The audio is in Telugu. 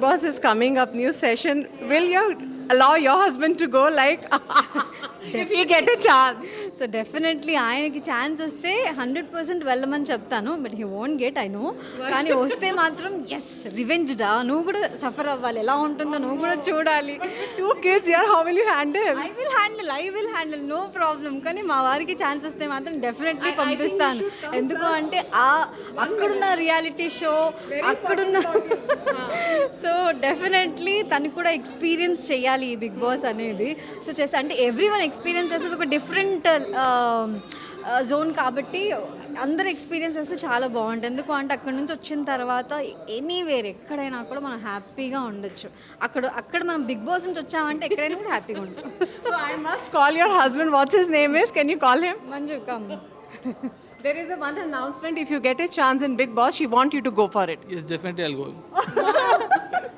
Boss is coming up, new session. Will you allow your husband to go? Like, if he get a chance. So definitely ఆయనకి ఛాన్స్ వస్తే 100% వెళ్ళమని చెప్తాను, but he won't get, I know. కానీ వస్తే మాత్రం ఎస్, రివెంజ్ డా, నువ్వు కూడా సఫర్ అవ్వాలి, ఎలా ఉంటుందో నువ్వు కూడా చూడాలి. 2 kids here, how will you handle? I will handle, no problem. కానీ మా వారికి ఛాన్స్ వస్తే మాత్రం డెఫినెట్లీ పంపిస్తాను. ఎందుకు అంటే అక్కడున్న రియాలిటీ షో, అక్కడున్న సో డెఫినెట్లీ తను కూడా ఎక్స్పీరియన్స్ చేయాలి ఈ బిగ్ బాస్ అనేది. సో చేస్తా అంటే ఎవ్రీ వన్ ఎక్స్పీరియన్స్ చేస్తే ఒక డిఫరెంట్ జోన్ కాబట్టి అందరు ఎక్స్పీరియన్స్ చేస్తే చాలా బాగుంటుంది. ఎందుకు అంటే అక్కడ నుంచి వచ్చిన తర్వాత ఎనీవేర్ ఎక్కడైనా కూడా మనం హ్యాపీగా ఉండొచ్చు. అక్కడ మనం బిగ్ బాస్ నుంచి వచ్చామంటే ఎక్కడైనా కూడా హ్యాపీగా ఉంటాం. So I must call your husband. What's his name is? Can you call him? Manju come. There is one announcement. If you get a chance in Big Boss, she want you to go for it. Yes, definitely I'll go.